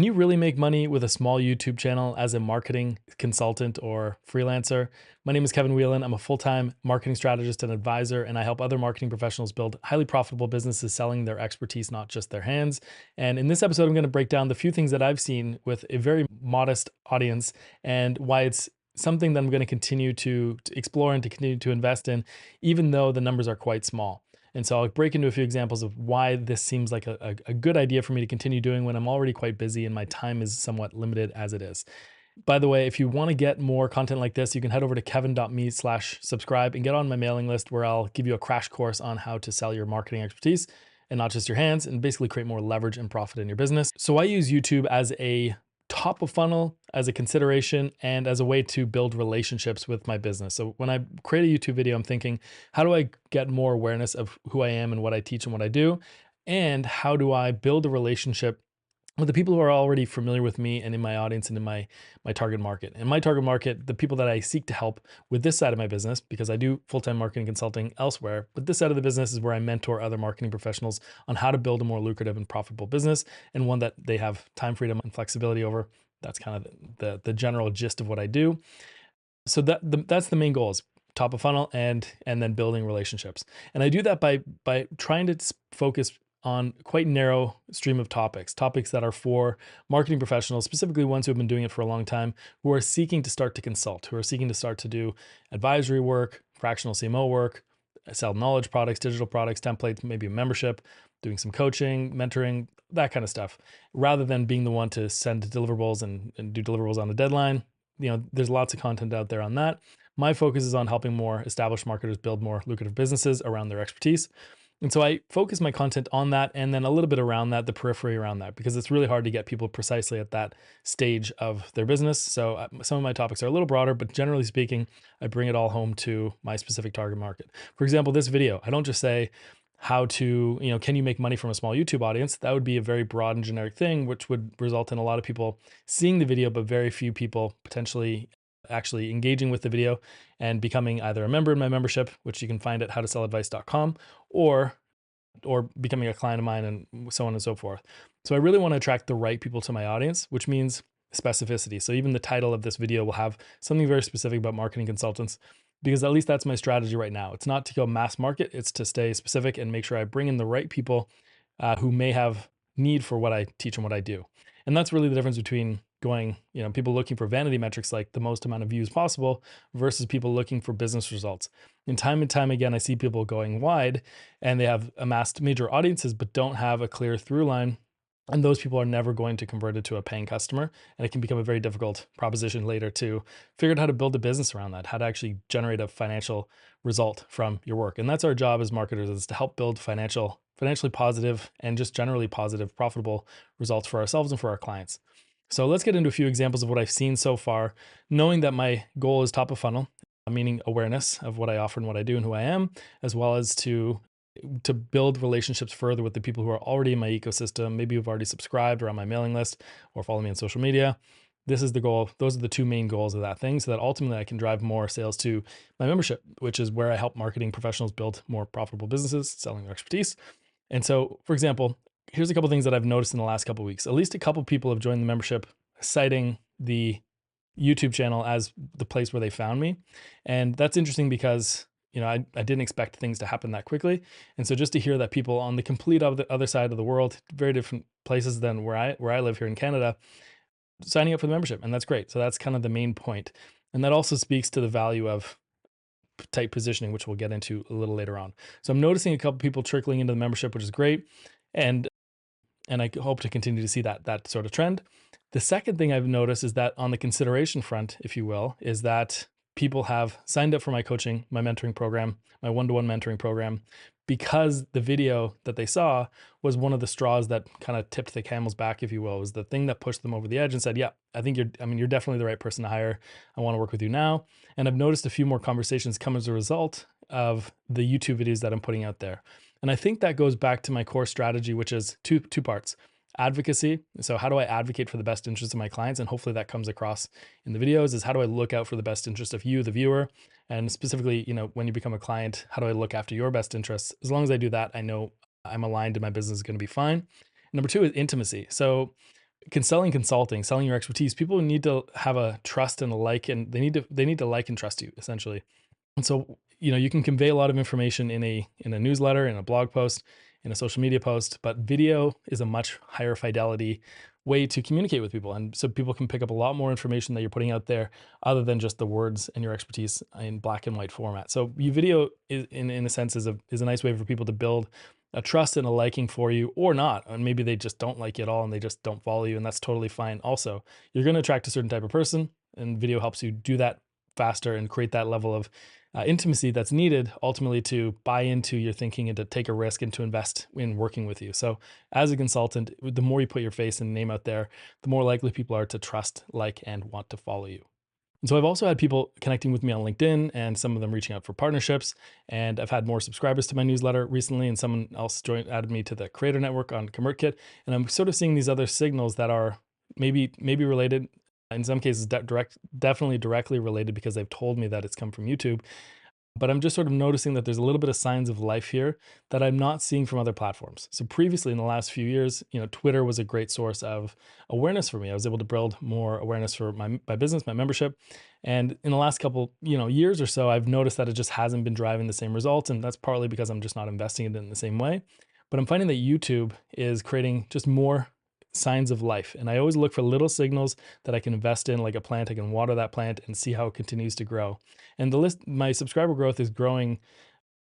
Can you really make money with a small YouTube channel as a marketing consultant or freelancer? My name is Kevin Whelan. I'm a full-time marketing strategist and advisor, and I help other marketing professionals build highly profitable businesses selling their expertise, not just their hands. And in this episode, I'm going to break down the few things that I've seen with a very modest audience and why it's something that I'm going to continue to explore and to continue to invest in, even though the numbers are quite small. And so I'll break into a few examples of why this seems like a good idea for me to continue doing when I'm already quite busy and my time is somewhat limited as it is. By the way, if you want to get more content like this, you can head over to kevin.me/subscribe and get on my mailing list where I'll give you a crash course on how to sell your marketing expertise and not just your hands, and basically create more leverage and profit in your business. So I use YouTube as a top of funnel, as a consideration, and as a way to build relationships with my business. So when I create a YouTube video, I'm thinking, how do I get more awareness of who I am and what I teach and what I do? And how do I build a relationship with the people who are already familiar with me and in my audience and in my target market? And my target market, the people that I seek to help with this side of my business, because I do full-time marketing consulting elsewhere, but this side of the business is where I mentor other marketing professionals on how to build a more lucrative and profitable business, and one that they have time freedom and flexibility over. That's kind of the general gist of what I do. So that's the main goal, is top of funnel and then building relationships. And I do that by trying to focus on quite narrow stream of topics that are for marketing professionals, specifically ones who have been doing it for a long time, who are seeking to start to consult, who are seeking to start to do advisory work, fractional CMO work, sell knowledge products, digital products, templates, maybe a membership, doing some coaching, mentoring, that kind of stuff, rather than being the one to send deliverables and do deliverables on the deadline. There's lots of content out there on that. My focus is on helping more established marketers build more lucrative businesses around their expertise. And so I focus my content on that, and then a little bit around that, the periphery around that, because it's really hard to get people precisely at that stage of their business. So some of my topics are a little broader, but generally speaking, I bring it all home to my specific target market. For example, this video, I don't just say how to, can you make money from a small YouTube audience? That would be a very broad and generic thing, which would result in a lot of people seeing the video, but very few people potentially actually engaging with the video and becoming either a member in my membership, which you can find at howtoselladvice.com, or becoming a client of mine, and so on and so forth. So I really want to attract the right people to my audience, which means specificity. So even the title of this video will have something very specific about marketing consultants, because at least that's my strategy right now. It's not to go mass market, it's to stay specific and make sure I bring in the right people who may have need for what I teach and what I do. And that's really the difference between going, people looking for vanity metrics like the most amount of views possible versus people looking for business results. And time again, I see people going wide and they have amassed major audiences, but don't have a clear through line. And those people are never going to convert it to a paying customer. And it can become a very difficult proposition later to figure out how to build a business around that, how to actually generate a financial result from your work. And that's our job as marketers, is to help build financially positive and just generally positive, profitable results for ourselves and for our clients. So let's get into a few examples of what I've seen so far, knowing that my goal is top of funnel, meaning awareness of what I offer and what I do and who I am, as well as to build relationships further with the people who are already in my ecosystem, maybe who've already subscribed or on my mailing list or follow me on social media. This is the goal. Those are the two main goals of that thing, so that ultimately I can drive more sales to my membership, which is where I help marketing professionals build more profitable businesses, selling their expertise. And so, for example, here's a couple things that I've noticed in the last couple of weeks. At least a couple people have joined the membership, citing the YouTube channel as the place where they found me. And that's interesting because, I didn't expect things to happen that quickly. And so just to hear that people on the complete other side of the world, very different places than where I live here in Canada, signing up for the membership. And that's great. So that's kind of the main point. And that also speaks to the value of type positioning, which we'll get into a little later on. So I'm noticing a couple people trickling into the membership, which is great. And I hope to continue to see that sort of trend. The second thing I've noticed is that on the consideration front, if you will, is that people have signed up for my coaching, my mentoring program, my one-to-one mentoring program, because the video that they saw was one of the straws that kind of tipped the camel's back, if you will. It was the thing that pushed them over the edge and said, yeah, I think you're definitely the right person to hire. I want to work with you now. And I've noticed a few more conversations come as a result of the YouTube videos that I'm putting out there. And I think that goes back to my core strategy, which is two parts. Advocacy. So how do I advocate for the best interest of my clients? And hopefully that comes across in the videos, is how do I look out for the best interest of you, the viewer? And specifically, when you become a client, how do I look after your best interests? As long as I do that, I know I'm aligned and my business is going to be fine. Number two is intimacy. So selling consulting, selling your expertise, people need to have a trust and a like, and they need to like and trust you essentially. And so, you can convey a lot of information in a newsletter, in a blog post, in a social media post, but video is a much higher fidelity way to communicate with people. And so people can pick up a lot more information that you're putting out there other than just the words and your expertise in black and white format. So you video is, in a sense, is a nice way for people to build a trust and a liking for you, or not. And maybe they just don't like you at all and they just don't follow you. And that's totally fine. Also, you're going to attract a certain type of person, and video helps you do that faster and create that level of intimacy that's needed ultimately to buy into your thinking and to take a risk and to invest in working with you. So, as a consultant, the more you put your face and name out there, the more likely people are to trust, like, and want to follow you. And so I've also had people connecting with me on LinkedIn and some of them reaching out for partnerships. And I've had more subscribers to my newsletter recently, and someone else added me to the creator network on ConvertKit. And I'm sort of seeing these other signals that are maybe related. In some cases, definitely directly related because they've told me that it's come from YouTube. But I'm just sort of noticing that there's a little bit of signs of life here that I'm not seeing from other platforms. So previously in the last few years, Twitter was a great source of awareness for me. I was able to build more awareness for my business, my membership. And in the last couple, years or so, I've noticed that it just hasn't been driving the same results. And that's partly because I'm just not investing in it in the same way. But I'm finding that YouTube is creating just more signs of life. And I always look for little signals that I can invest in, like a plant. I can water that plant and see how it continues to grow. And my subscriber growth is growing,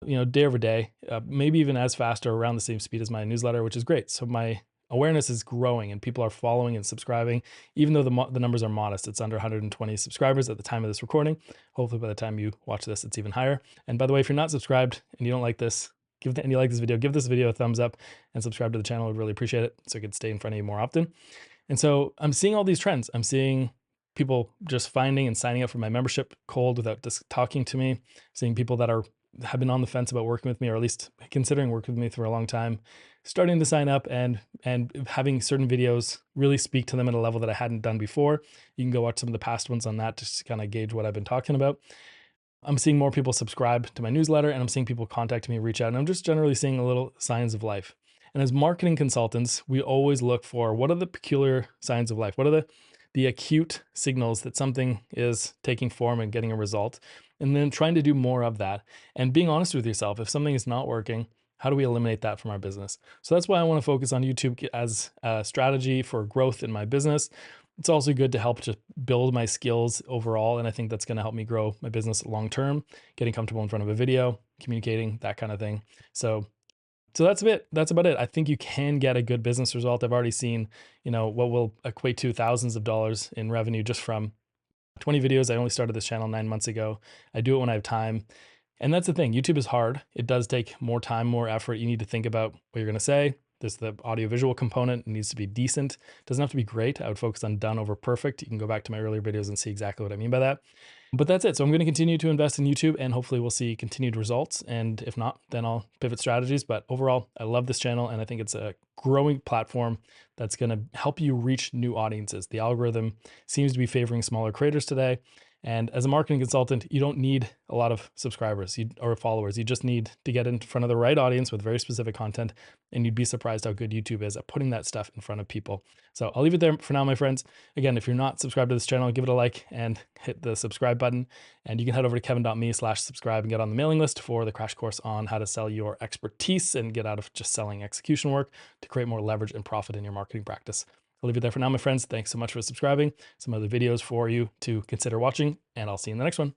day over day, maybe even as fast or around the same speed as my newsletter, which is great. So my awareness is growing and people are following and subscribing, even though the numbers are modest. It's under 120 subscribers at the time of this recording. Hopefully by the time you watch this, it's even higher. And by the way, if you're not subscribed and you don't like this, and you like this video, give this video a thumbs up and subscribe to the channel. I'd really appreciate it so I could stay in front of you more often. And so I'm seeing all these trends. I'm seeing people just finding and signing up for my membership cold without just talking to me, seeing people that have been on the fence about working with me, or at least considering working with me for a long time, starting to sign up and having certain videos really speak to them at a level that I hadn't done before. You can go watch some of the past ones on that just to kind of gauge what I've been talking about. I'm seeing more people subscribe to my newsletter, and I'm seeing people contact me, reach out, and I'm just generally seeing a little signs of life. And as marketing consultants, we always look for what are the peculiar signs of life? What are the acute signals that something is taking form and getting a result? And then trying to do more of that and being honest with yourself. If something is not working, how do we eliminate that from our business? So that's why I want to focus on YouTube as a strategy for growth in my business. It's also good to help just build my skills overall. And I think that's going to help me grow my business long term, getting comfortable in front of a video, communicating, that kind of thing. So that's it. That's about it. I think you can get a good business result. I've already seen, what will equate to thousands of dollars in revenue just from 20 videos. I only started this channel 9 months ago. I do it when I have time. And that's the thing. YouTube is hard. It does take more time, more effort. You need to think about what you're going to say. There's the audiovisual component. It needs to be decent. It doesn't have to be great. I would focus on done over perfect. You can go back to my earlier videos and see exactly what I mean by that. But that's it. So I'm going to continue to invest in YouTube and hopefully we'll see continued results. And if not, then I'll pivot strategies. But overall, I love this channel and I think it's a growing platform that's going to help you reach new audiences. The algorithm seems to be favoring smaller creators today. And as a marketing consultant, you don't need a lot of subscribers or followers. You just need to get in front of the right audience with very specific content, and you'd be surprised how good YouTube is at putting that stuff in front of people. So I'll leave it there for now, my friends. Again, if you're not subscribed to this channel, give it a like and hit the subscribe button. And you can head over to kevin.me/subscribe and get on the mailing list for the crash course on how to sell your expertise and get out of just selling execution work to create more leverage and profit in your marketing practice. I'll leave it there for now, my friends. Thanks so much for subscribing. Some other videos for you to consider watching, and I'll see you in the next one.